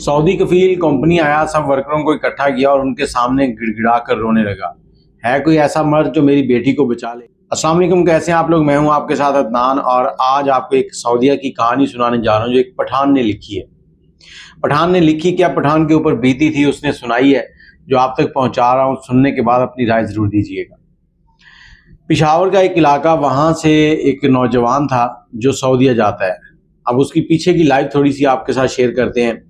Saudi कफील company आया, सब वर्करों को इकट्ठा किया और उनके सामने गिड़गिड़ा कर रोने लगा, है कोई ऐसा मर्द जो मेरी बेटी को बचा ले। अस्सलाम वालेकुम, कैसे हैं आप लोग। मैं हूं आपके साथ अदनान और आज आपको एक सऊदीया की कहानी सुनाने जा रहा हूं जो एक पठान ने लिखी है। पठान ने लिखी क्या, पठान के ऊपर बीती थी, उसने सुनाई है, जो आप तक पहुंचा रहा हूं। सुनने के बाद अपनी राय जरूर दीजिएगा। पिशावर का एक इलाका, वहां से एक नौजवान था जो सऊदीया जाता है। अब उसकी पीछे की लाइफ थोड़ी सी आपके साथ शेयर करते हैं।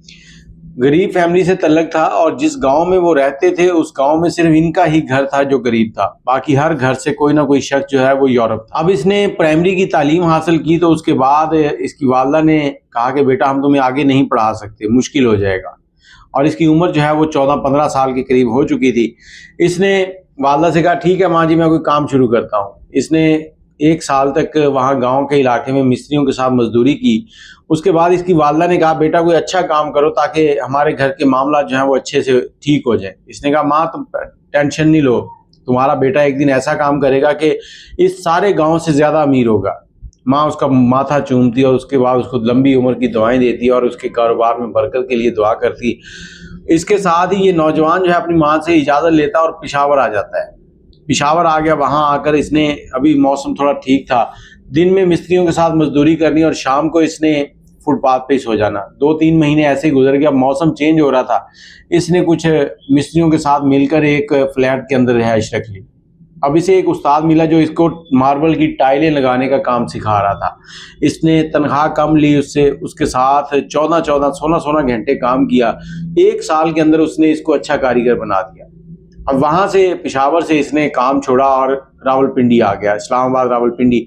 गरीब फैमिली से तल्लक था और जिस गांव में वो रहते थे उस गांव में सिर्फ इनका ही घर था जो गरीब था, बाकी हर घर से कोई ना कोई शख्स जो है वो यूरोप था। अब इसने प्राइमरी की तालीम हासिल की तो उसके बाद इसकी वालदा ने कहा कि बेटा हम तुम्हें आगे नहीं पढ़ा सकते, मुश्किल हो जाएगा। और इसकी उम्र जो है वो 14-15 साल के करीब हो चुकी थी। इसने वालदा से कहा ठीक है माँ जी, मैं कोई काम शुरू करता हूँ। इसने 1 साल तक वहाँ गांव के इलाके में मिस्त्रियों के साथ मजदूरी की। उसके बाद इसकी वालदा ने कहा बेटा कोई अच्छा काम करो ताकि हमारे घर के मामला जो है वो अच्छे से ठीक हो जाए। इसने कहा माँ तुम टेंशन नहीं लो, तुम्हारा बेटा एक दिन ऐसा काम करेगा कि इस सारे गांव से ज़्यादा अमीर होगा। माँ उसका माथा चूमती और उसके बाद उसको लंबी उम्र की दुआएं देती और उसके कारोबार में बरकत के लिए दुआ करती। इसके साथ ही ये नौजवान जो है अपनी माँ से इजाज़त लेता और पेशावर आ जाता है। पेशावर आ गया। वहाँ आकर इसने, अभी मौसम थोड़ा ठीक था, दिन में मिस्त्रियों के साथ मजदूरी करनी और शाम को इसने फुटपाथ पे सो जाना। 2-3 महीने ऐसे ही गुजर गया। मौसम चेंज हो रहा था। इसने कुछ मिस्त्रियों के साथ मिलकर एक फ्लैट के अंदर रिहाइश रख ली। अब इसे एक उस्ताद मिला जो इसको मार्बल की टाइलें लगाने का काम सिखा रहा था। इसने तनख्वाह कम ली उससे, उसके साथ 14-14, 16-16 घंटे काम किया। 1 साल के अंदर उसने इसको अच्छा कारीगर बना दिया। अब वहाँ से, पेशावर से इसने काम छोड़ा और रावलपिंडी आ गया, इस्लामाबाद रावलपिंडी।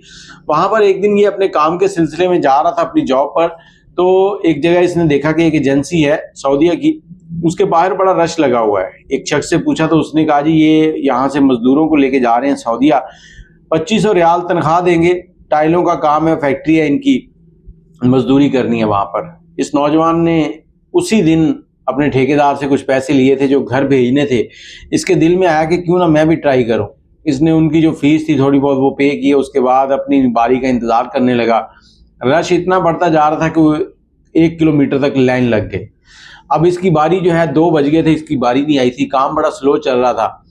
वहाँ पर एक दिन ये अपने काम के सिलसिले में जा रहा था अपनी जॉब पर, तो एक जगह इसने देखा कि एक एजेंसी है सऊदीया की, उसके बाहर बड़ा रश लगा हुआ है। एक शख्स से पूछा तो उसने कहा जी ये यहाँ से मजदूरों को लेके जा रहे हैं सऊदीया, 2500 रियाल तनख्वाह देंगे, टाइलों का काम है, फैक्ट्री है इनकी, मजदूरी करनी है वहाँ पर। इस नौजवान ने उसी दिन अपने ठेकेदार से कुछ पैसे लिए थे जो घर भेजने थे। इसके दिल में आया कि क्यों ना मैं भी ट्राई करूं। इसने उनकी जो फीस थी थोड़ी बहुत वो पे की। उसके बाद अपनी बारी का इंतजार करने लगा। रश इतना बढ़ता जा रहा था कि वो 1 किलोमीटर तक लाइन लग गई। अब इसकी बारी जो है 2 बज गए थे, इसकी बारी नहीं आई थी, काम बड़ा स्लो चल रहा था।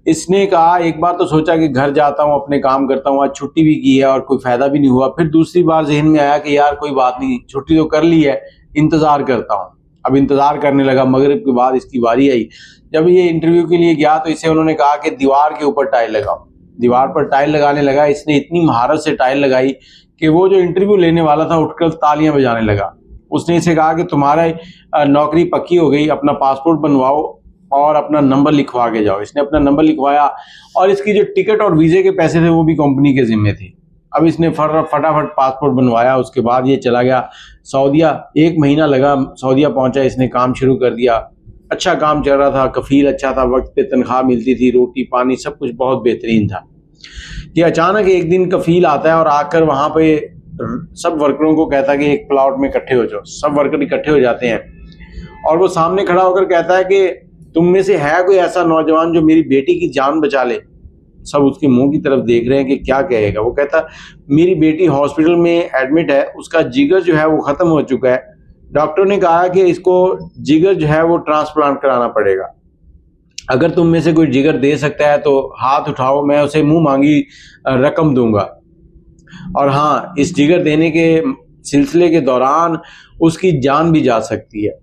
इसने कहा, एक बार तो सोचा कि घर जाता हूँ, अपने काम करता हूँ, आज छुट्टी भी की है और कोई फायदा भी नहीं हुआ। फिर दूसरी बार जहन में आया कि यार कोई बात नहीं, छुट्टी तो कर ली है, इंतजार करता हूँ। अब इंतजार करने लगा। मगरिब के बाद इसकी बारी आई। जब ये इंटरव्यू के लिए गया तो इसे उन्होंने कहा कि दीवार के ऊपर टाइल लगाओ। दीवार पर टाइल लगाने लगा। इसने इतनी महारत से टाइल लगाई कि वो जो इंटरव्यू लेने वाला था उठकर तालियां बजाने लगा। उसने इसे कहा कि तुम्हारा नौकरी पक्की हो गई, अपना पासपोर्ट बनवाओ और अपना नंबर लिखवा के जाओ। इसने अपना नंबर लिखवाया और इसकी जो टिकट और वीजे के पैसे थे वो भी कंपनी के जिम्मे थे। अब इसने फटाफट पासपोर्ट बनवाया। उसके बाद ये चला गया सऊदीया। 1 महीना लगा, सऊदीया पहुंचा। इसने काम शुरू कर दिया। अच्छा काम चल रहा था, कफील अच्छा था, वक्त पे तनख्वाह मिलती थी, रोटी पानी सब कुछ बहुत बेहतरीन था। कि अचानक एक दिन कफील आता है और आकर वहां पे सब वर्करों को कहता है कि एक प्लॉट में इकट्ठे हो जाओ। सब वर्कर इकट्ठे हो जाते हैं और वो सामने खड़ा होकर कहता है कि तुम में से है कोई ऐसा नौजवान जो मेरी बेटी की जान बचा ले। सब उसके मुंह की तरफ देख रहे हैं कि क्या कहेगा। वो कहता मेरी बेटी हॉस्पिटल में एडमिट है, उसका जिगर जो है वो खत्म हो चुका है। डॉक्टर ने कहा कि इसको जिगर जो है वो ट्रांसप्लांट कराना पड़ेगा। अगर तुम में से कोई जिगर दे सकता है तो हाथ उठाओ, मैं उसे मुंह मांगी रकम दूंगा। और हाँ, इस जिगर देने के सिलसिले के दौरान उसकी जान भी जा सकती है।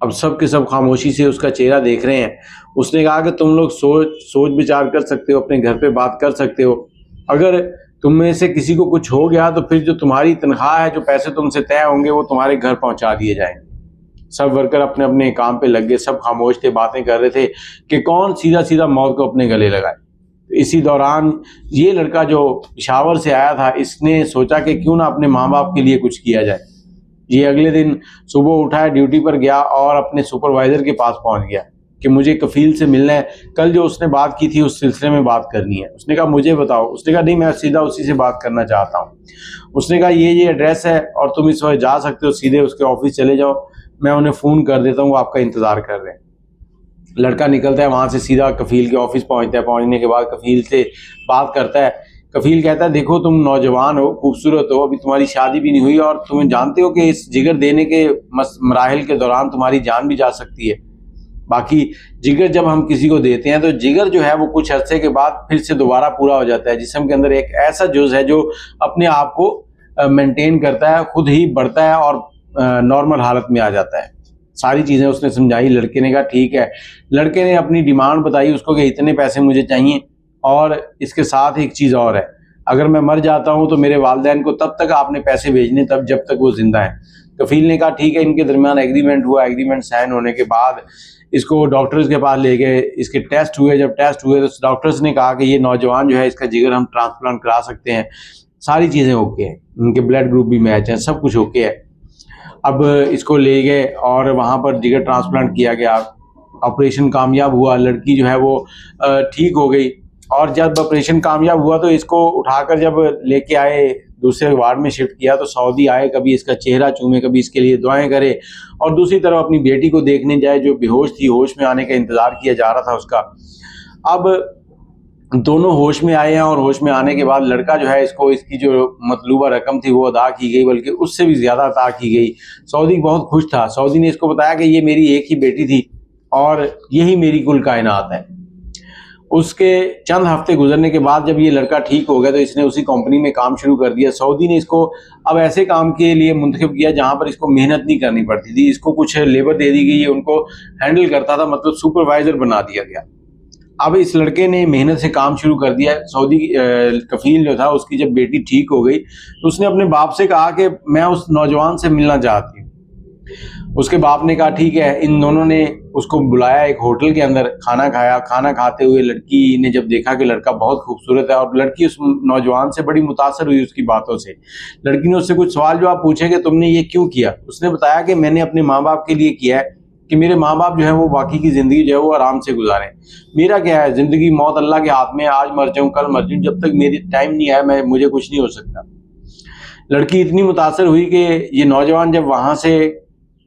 अब सब के सब खामोशी से उसका चेहरा देख रहे हैं। उसने कहा कि तुम लोग सोच विचार कर सकते हो, अपने घर पे बात कर सकते हो। अगर तुम में से किसी को कुछ हो गया तो फिर जो तुम्हारी तनख्वाह है, जो पैसे तुमसे तय होंगे, वो तुम्हारे घर पहुंचा दिए जाएंगे। सब वर्कर अपने अपने काम पे लग गए। सब खामोश थे, बातें कर रहे थे कि कौन सीधा सीधा मौत को अपने गले लगाए। इसी दौरान ये लड़का जो पेशावर से आया था, इसने सोचा कि क्यों ना अपने माँ बाप के लिए कुछ किया जाए। ये अगले दिन सुबह उठा, ड्यूटी पर गया और अपने सुपरवाइजर के पास पहुंच गया कि मुझे कफील से मिलना है, कल जो उसने बात की थी उस सिलसिले में बात करनी है। उसने कहा मुझे बताओ। उसने कहा नहीं, मैं सीधा उसी से बात करना चाहता हूँ। उसने कहा ये एड्रेस है और तुम इस वक्त जा सकते हो, सीधे उसके ऑफिस चले जाओ, मैं उन्हें फ़ोन कर देता हूँ, वो आपका इंतज़ार कर रहे हैं। लड़का निकलता है वहाँ से, सीधा कफील के ऑफिस पहुँचता है। पहुँचने के बाद कफील से बात करता है कफील कहता है देखो तुम नौजवान हो, खूबसूरत हो, अभी तुम्हारी शादी भी नहीं हुई और तुम्हें जानते हो कि इस जिगर देने के मराहिल के दौरान तुम्हारी जान भी जा सकती है। बाकी जिगर जब हम किसी को देते हैं तो जिगर जो है वो कुछ अरसे के बाद फिर से दोबारा पूरा हो जाता है। जिस्म के अंदर एक ऐसा जुज़ है जो अपने आप को मेंटेन करता है, खुद ही बढ़ता है और नॉर्मल हालत में आ जाता है। सारी चीज़ें उसने समझाई। लड़के ने कहा ठीक है। लड़के ने अपनी डिमांड बताई उसको कि इतने पैसे मुझे चाहिए और इसके साथ एक चीज़ और है, अगर मैं मर जाता हूँ तो मेरे वालिदैन को तब तक आपने पैसे भेजने तब जब तक वो जिंदा है। कफील ने कहा ठीक है। इनके दरमियान एग्रीमेंट हुआ। एग्रीमेंट साइन होने के बाद इसको डॉक्टर्स के पास ले गए, इसके टेस्ट हुए। जब टेस्ट हुए तो डॉक्टर्स ने कहा कि ये नौजवान जो है इसका जिगर हम ट्रांसप्लांट करा सकते हैं। सारी चीज़ें ओके हैं, इनके ब्लड ग्रुप भी मैच हैं, सब कुछ ओके है। अब इसको ले गए और वहाँ पर जिगर ट्रांसप्लांट किया गया। ऑपरेशन कामयाब हुआ, लड़की जो है वो ठीक हो गई। और जब ऑपरेशन कामयाब हुआ तो इसको उठाकर जब लेके आए दूसरे वार्ड में शिफ्ट किया तो सऊदी आए, कभी इसका चेहरा चूमे, कभी इसके लिए दुआएं करे और दूसरी तरफ अपनी बेटी को देखने जाए जो बेहोश थी, होश में आने का इंतज़ार किया जा रहा था उसका। अब दोनों होश में आए हैं और होश में आने के बाद लड़का जो है इसको इसकी जो मतलूबा रकम थी वो अदा की गई, बल्कि उससे भी ज़्यादा अदा की गई। सऊदी बहुत खुश था। सऊदी ने इसको बताया कि ये मेरी एक ही बेटी थी और यही मेरी कुल कायनात है। उसके चंद हफ्ते गुजरने के बाद जब ये लड़का ठीक हो गया तो इसने उसी कंपनी में काम शुरू कर दिया। सऊदी ने इसको अब ऐसे काम के लिए मुंतखब किया जहां पर इसको मेहनत नहीं करनी पड़ती थी। इसको कुछ लेबर दे दी गई, उनको हैंडल करता था, मतलब सुपरवाइजर बना दिया गया। अब इस लड़के ने मेहनत से काम शुरू कर दिया। सऊदी कफील जो था उसकी जब बेटी ठीक हो गई तो उसने अपने बाप से कहा कि मैं उस नौजवान से मिलना चाहती हूँ। उसके बाप ने कहा ठीक है। इन दोनों ने उसको बुलाया एक होटल के अंदर, खाना खाया। खाना खाते हुए लड़की ने जब देखा कि लड़का बहुत खूबसूरत है और लड़की उस नौजवान से बड़ी मुतासर हुई उसकी बातों से। लड़की ने उससे कुछ सवाल जवाब पूछे कि तुमने ये क्यों किया। उसने बताया कि मैंने अपने माँ बाप के लिए किया है कि मेरे माँ बाप जो है वो बाकी की ज़िंदगी जो है वो आराम से गुजारें। मेरा क्या है, ज़िंदगी मौत अल्लाह के हाथ में, आज मर जाऊँ कल मर जाऊँ, जब तक मेरी टाइम नहीं आया मुझे कुछ नहीं हो सकता। लड़की इतनी मुतासर हुई कि ये नौजवान जब वहाँ से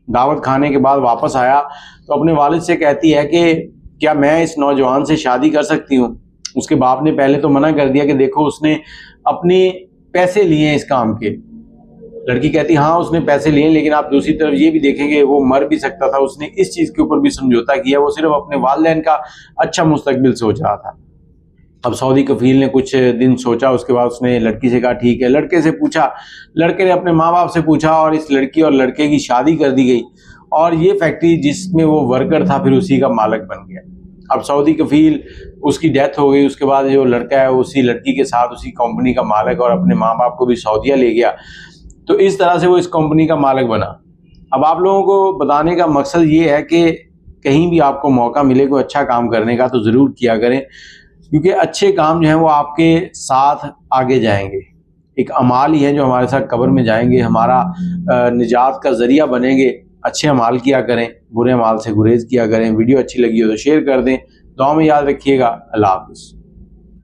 दावत खाने के बाद वापस आया तो अपने वालिद से कहती है कि क्या मैं इस नौजवान से शादी कर सकती हूँ। उसके बाप ने पहले तो मना कर दिया कि देखो उसने अपने पैसे लिए इस काम के। लड़की कहती हाँ उसने पैसे लिए, लेकिन आप दूसरी तरफ ये भी देखेंगे वो मर भी सकता था। उसने इस चीज़ के ऊपर भी समझौता किया, वो सिर्फ अपने वालिदैन का अच्छा मुस्तकबिल सोच रहा था। अब सऊदी कफील ने कुछ दिन सोचा, उसके बाद उसने लड़की से कहा ठीक है। लड़के से पूछा, लड़के ने अपने माँ बाप से पूछा और इस लड़की और लड़के की शादी कर दी गई और ये फैक्ट्री जिसमें वो वर्कर था फिर उसी का मालिक बन गया। अब सऊदी कफील उसकी डेथ हो गई, उसके बाद जो लड़का है उसी लड़की के साथ उसी कंपनी का मालिक और अपने माँ बाप को भी सऊदीया ले गया। तो इस तरह से वो इस कंपनी का मालिक बना। अब आप लोगों को बताने का मकसद ये है कि कहीं भी आपको मौका मिले कोई अच्छा काम करने का तो ज़रूर किया करें, क्योंकि अच्छे काम जो हैं वो आपके साथ आगे जाएंगे। एक अमाल ही है जो हमारे साथ कब्र में जाएंगे, हमारा निजात का ज़रिया बनेंगे। अच्छे अमाल किया करें, बुरे अमाल से गुरेज किया करें। वीडियो अच्छी लगी हो तो शेयर कर दें। दुआ में याद रखिएगा। अल्लाह हाफ़िज़।